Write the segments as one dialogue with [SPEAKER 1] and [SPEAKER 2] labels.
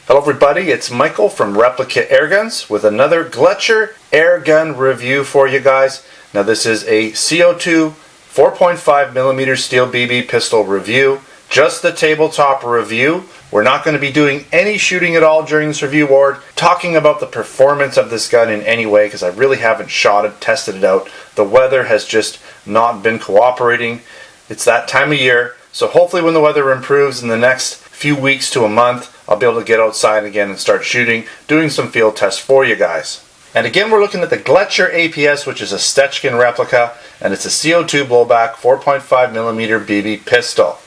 [SPEAKER 1] Hello everybody, it's Michael from Replica Airguns with another Gletcher Airgun review for you guys. Now this is a CO2 4.5mm steel BB pistol review, just the tabletop review. We're not going to be doing any shooting at all during this review or talking about the performance of this gun in any way because I really haven't shot it, tested it out. The weather has just not been cooperating. It's that time of year, so hopefully when the weather improves in the next few weeks to a month, I'll be able to get outside again and start shooting, doing some field tests for you guys. And again, we're looking at the Gletcher APS, which is a Stechkin replica, and it's a CO2 blowback 4.5mm BB pistol.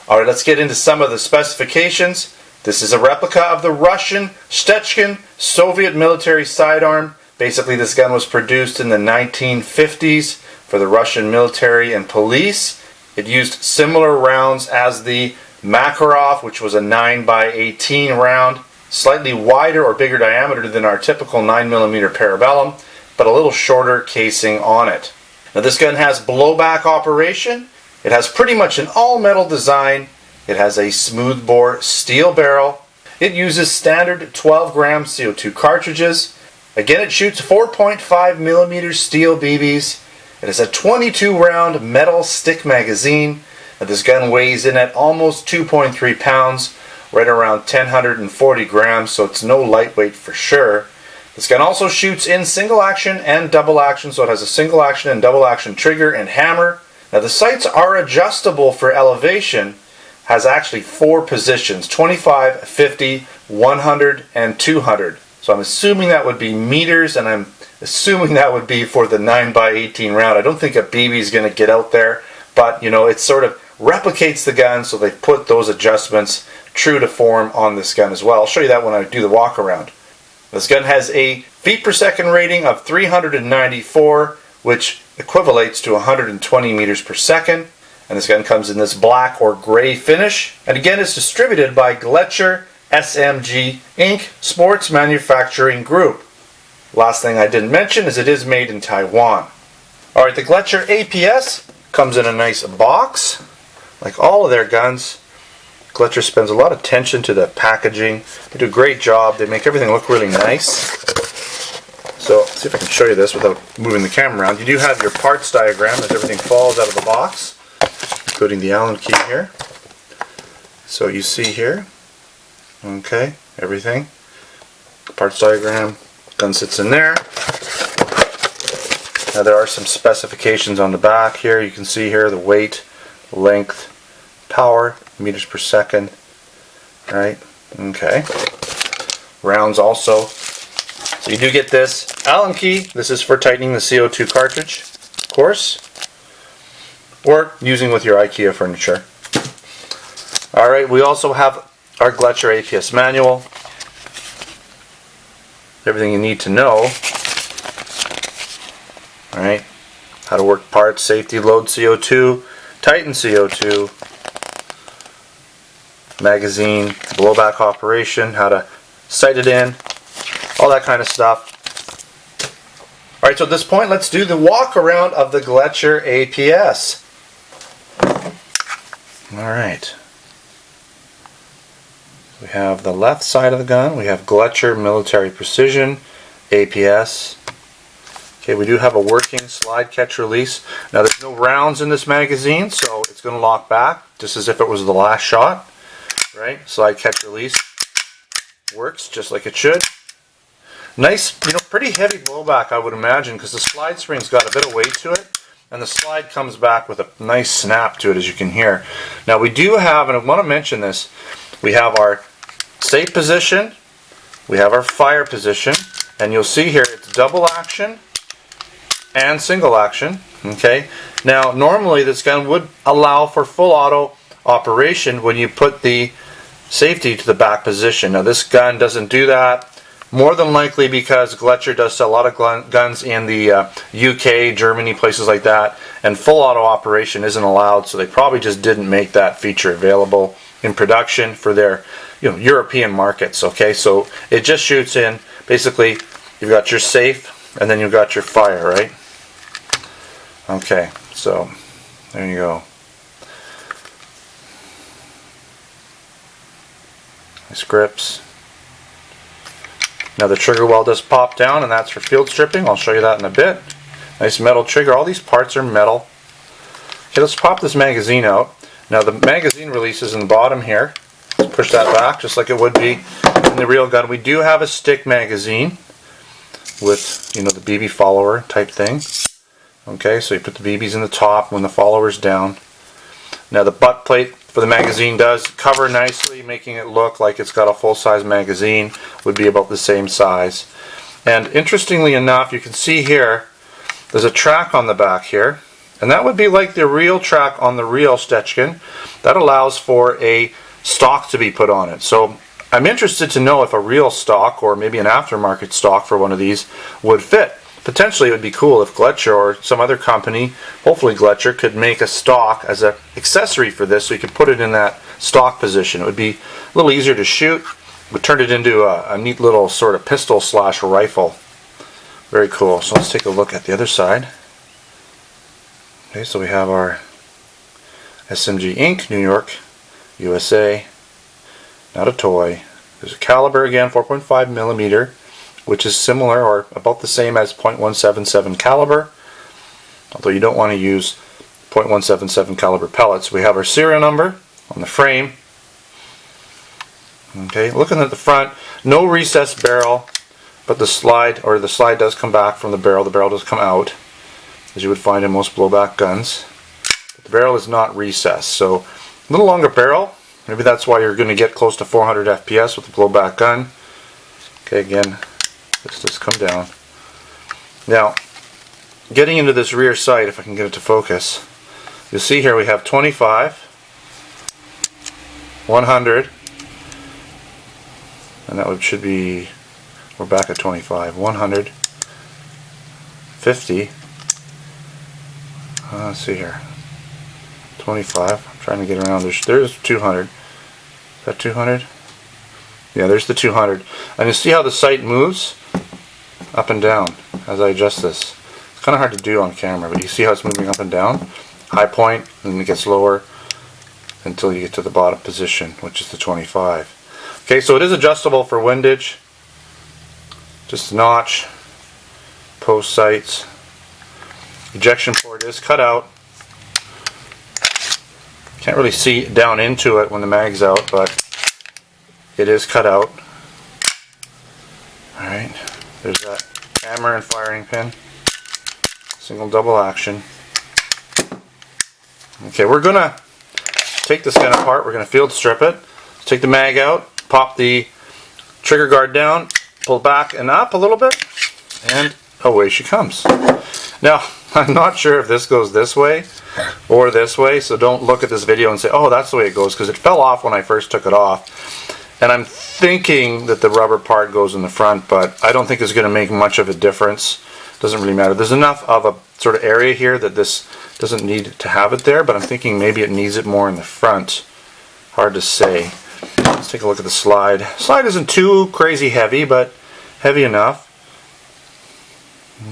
[SPEAKER 1] Alright, let's get into some of the specifications. This is a replica of the Russian Stechkin Soviet military sidearm. Basically, this gun was produced in the 1950s for the Russian military and police. It used similar rounds as the Makarov, which was a 9x18 round, slightly wider or bigger diameter than our typical 9mm Parabellum, but a little shorter casing on it. Now this gun has blowback operation. It has pretty much an all-metal design. It has a smoothbore steel barrel. It uses standard 12-gram CO2 cartridges. Again, it shoots 4.5mm steel BBs. It has a 22-round metal stick magazine. Now, this gun weighs in at almost 2.3 pounds, right around 1,040 grams, so it's no lightweight for sure. This gun also shoots in single action and double action, so it has a single action and double action trigger and hammer. Now the sights are adjustable for elevation, has actually 4 positions, 25, 50, 100, and 200. So I'm assuming that would be meters, and I'm assuming that would be for the 9x18 round. I don't think a BB is going to get out there, but you know, it sort of replicates the gun, so they've put those adjustments true to form on this gun as well. I'll show you that when I do the walk around. This gun has a feet per second rating of 394, which equivalates to 120 meters per second. And this gun comes in this black or gray finish. And again, it's distributed by Gletcher SMG Inc. Sports Manufacturing Group. Last thing I didn't mention is it is made in Taiwan. Alright, the Gletcher APS comes in a nice box. Like all of their guns, Gletcher spends a lot of attention to the packaging. They do a great job. They make everything look really nice. So, let's see if I can show you this without moving the camera around. You do have your parts diagram as everything falls out of the box, including the Allen key here. So you see here, okay, everything. Parts diagram, gun sits in there. Now there are some specifications on the back here. You can see here the weight, length, power, meters per second, right? Okay. Rounds also. So you do get this Allen key. This is for tightening the CO2 cartridge, of course, or using with your IKEA furniture. Alright, we also have our Gletcher APS manual. Everything you need to know. Alright, how to work parts, safety, load CO2, tighten CO2, magazine, blowback operation, how to sight it in, all that kind of stuff. Alright, so at this point, let's do the walk around of the Gletcher APS. Alright. We have the left side of the gun. We have Gletcher Military Precision APS. Okay, we do have a working slide catch release. Now there's no rounds in this magazine, so it's going to lock back, just as if it was the last shot. Right? Slide catch release works just like it should. Nice, you know, pretty heavy blowback I would imagine, because the slide spring's got a bit of weight to it, and the slide comes back with a nice snap to it, as you can hear. Now we do have, and I want to mention this, we have our safe position, we have our fire position, and you'll see here it's double action and single action. Okay. Now normally this gun would allow for full auto operation when you put the safety to the back position. Now this gun doesn't do that, more than likely because Gletcher does sell a lot of guns in the UK, Germany, places like that, and full auto operation isn't allowed, so they probably just didn't make that feature available in production for their European markets. Okay, so it just shoots in, basically you've got your safe and then you've got your fire, right? Okay, so there you go. Nice grips. Now the trigger well does pop down, and that's for field stripping. I'll show you that in a bit. Nice metal trigger. All these parts are metal. Okay, let's pop this magazine out. Now the magazine release is in the bottom here. Let's push that back just like it would be in the real gun. We do have a stick magazine with, you know, the BB follower type thing. Okay, so you put the BBs in the top when the follower's down. Now the butt plate for the magazine does cover nicely, making it look like it's got a full-size magazine. Would be about the same size. And interestingly enough, you can see here there's a track on the back here, and that would be like the real track on the real Stechkin. That allows for a stock to be put on it. So I'm interested to know if a real stock or maybe an aftermarket stock for one of these would fit. Potentially it would be cool if Gletcher or some other company, hopefully Gletcher, could make a stock as an accessory for this so you could put it in that stock position. It would be a little easier to shoot. It would turn it into a neat little sort of pistol slash rifle. Very cool. So let's take a look at the other side. Okay, so we have our SMG Inc., New York, USA. Not a toy. There's a caliber again, 4.5 millimeter, which is similar or about the same as .177 caliber, although you don't want to use .177 caliber pellets. We have our serial number on the frame. Okay, looking at the front, no recessed barrel, but the slide does come back from the barrel. The barrel does come out, as you would find in most blowback guns. But the barrel is not recessed, so a little longer barrel. Maybe that's why you're going to get close to 400 FPS with the blowback gun. Okay, again, let's just come down. Now, getting into this rear sight, if I can get it to focus, you'll see here we have 25, 100, and that should be, we're back at 25, 100, 50, let's see here, 25, I'm trying to get around, there's 200, is that 200? Yeah, there's the 200, and you see how the sight moves up and down as I adjust this. It's kind of hard to do on camera, but you see how it's moving up and down, high point, and then it gets lower until you get to the bottom position, which is the 25. Okay, so it is adjustable for windage, just a notch, post sights. Ejection port is cut out. Can't really see down into it when the mag's out, but it is cut out. Alright, there's that hammer and firing pin. Single double action. Okay, we're gonna take this gun apart, we're gonna field strip it. Take the mag out, pop the trigger guard down, pull back and up a little bit, and away she comes. Now, I'm not sure if this goes this way or this way, so don't look at this video and say, oh, that's the way it goes, because it fell off when I first took it off. And I'm thinking that the rubber part goes in the front, but I don't think it's going to make much of a difference. Doesn't really matter. There's enough of a sort of area here that this doesn't need to have it there, but I'm thinking maybe it needs it more in the front. Hard to say. Let's take a look at the slide. Slide isn't too crazy heavy, but heavy enough.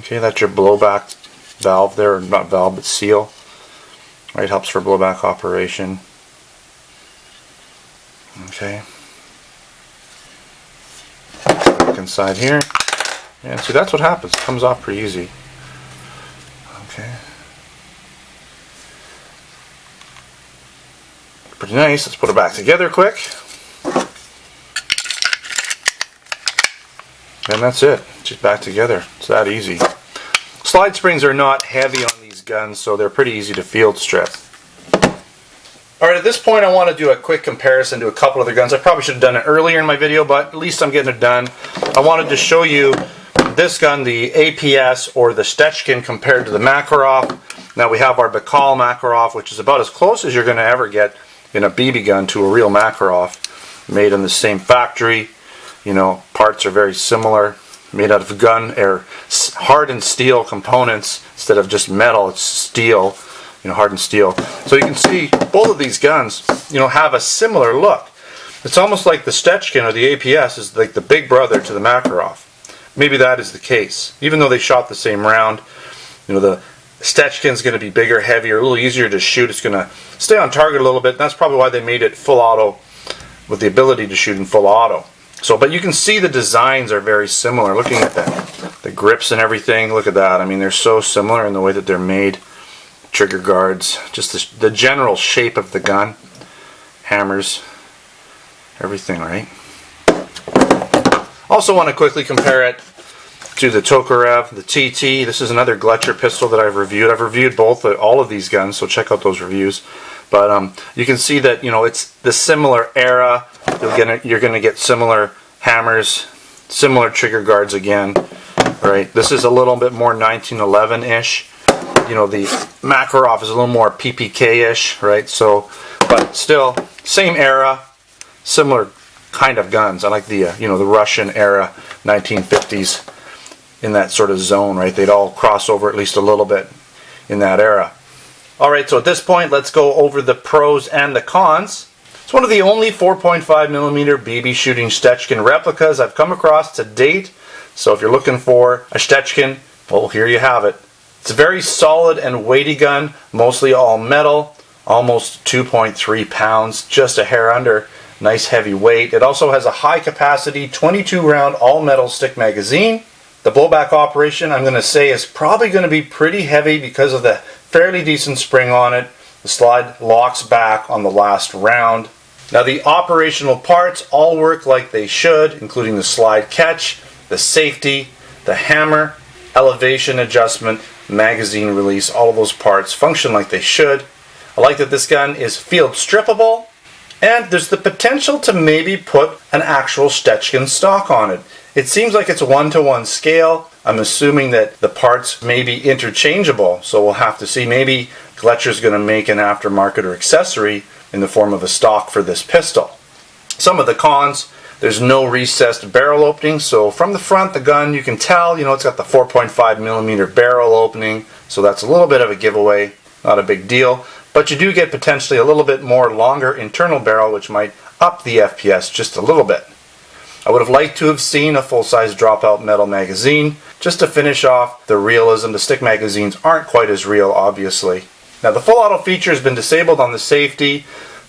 [SPEAKER 1] Okay, that's your blowback valve there, or not valve, but seal. Right, helps for blowback operation. Okay. Look inside here. And see, that's what happens. It comes off pretty easy. Okay. Pretty nice. Let's put it back together quick. And that's it. Just back together. It's that easy. Slide springs are not heavy on these guns, so they're pretty easy to field strip. Alright, at this point I want to do a quick comparison to a couple other guns. I probably should have done it earlier in my video, but at least I'm getting it done. I wanted to show you this gun, the APS or the Stechkin, compared to the Makarov. Now we have our Bakal Makarov, which is about as close as you're going to ever get in a BB gun to a real Makarov. Made in the same factory. You know, parts are very similar. Made out of hardened steel components instead of just metal. It's steel, you know, hardened steel. So you can see both of these guns, you know, have a similar look. It's almost like the Stechkin or the APS is like the big brother to the Makarov. Maybe that is the case. Even though they shot the same round, you know, the Stechkin's going to be bigger, heavier, a little easier to shoot. It's going to stay on target a little bit. That's probably why they made it full auto, with the ability to shoot in full auto. So, but you can see the designs are very similar. Looking at the grips and everything, look at that. I mean, they're so similar in the way that they're made. Trigger guards, just the general shape of the gun. Hammers, everything, right? Also want to quickly compare it to the Makarov, the TT. This is another Gletcher pistol that I've reviewed. I've reviewed all of these guns, so check out those reviews. But you can see that, you know, it's the similar era. You're gonna get similar hammers, similar trigger guards again, right? This is a little bit more 1911-ish. You know, the Makarov is a little more PPK-ish, right? So, but still, same era, similar kind of guns. I like the you know, the Russian era, 1950s, in that sort of zone, right? They'd all cross over at least a little bit in that era. All right, so at this point, let's go over the pros and the cons. It's one of the only 4.5mm BB shooting Stechkin replicas I've come across to date. So if you're looking for a Stechkin, well, here you have it. It's a very solid and weighty gun, mostly all metal, almost 2.3 pounds, just a hair under. Nice heavy weight. It also has a high capacity 22 round all metal stick magazine. The blowback operation, I'm going to say, is probably going to be pretty heavy because of the fairly decent spring on it. The slide locks back on the last round. Now the operational parts all work like they should, including the slide catch, the safety, the hammer, elevation adjustment, magazine release. All of those parts function like they should. I like that this gun is field strippable, and there's the potential to maybe put an actual Stechkin stock on it. It seems like it's a 1-to-1 scale. I'm assuming that the parts may be interchangeable, so we'll have to see. Maybe Gletcher's going to make an aftermarket or accessory in the form of a stock for this pistol. Some of the cons: there's no recessed barrel opening, so from the front the gun you can tell, you know, it's got the 4.5mm barrel opening, so that's a little bit of a giveaway, not a big deal. But you do get potentially a little bit more longer internal barrel, which might up the FPS just a little bit. I would have liked to have seen a full-size dropout metal magazine, just to finish off the realism. The stick magazines aren't quite as real, obviously. Now the full auto feature has been disabled on the safety,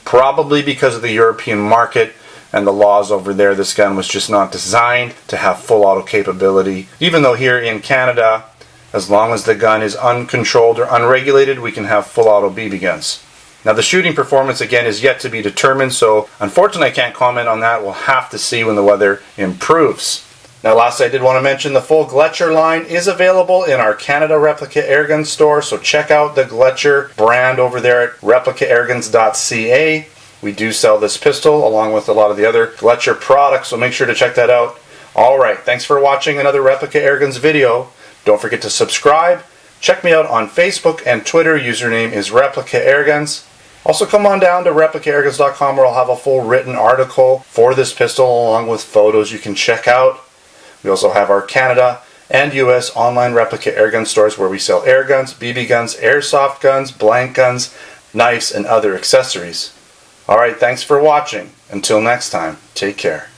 [SPEAKER 1] probably because of the European market and the laws over there. This gun was just not designed to have full auto capability. Even though here in Canada, as long as the gun is uncontrolled or unregulated, we can have full auto BB guns. Now the shooting performance again is yet to be determined, so unfortunately I can't comment on that. We'll have to see when the weather improves. Now last, I did want to mention the full Gletcher line is available in our Canada Replica Airgun store, so check out the Gletcher brand over there at replicaairguns.ca. We do sell this pistol along with a lot of the other Gletcher products, so make sure to check that out. Alright, thanks for watching another Replica Airguns video. Don't forget to subscribe. Check me out on Facebook and Twitter. Username is Replica Airguns. Also come on down to replicaairguns.com where I'll have a full written article for this pistol along with photos you can check out. We also have our Canada and US online Replica Airgun stores where we sell air guns, BB guns, airsoft guns, blank guns, knives, and other accessories. Alright, thanks for watching. Until next time, take care.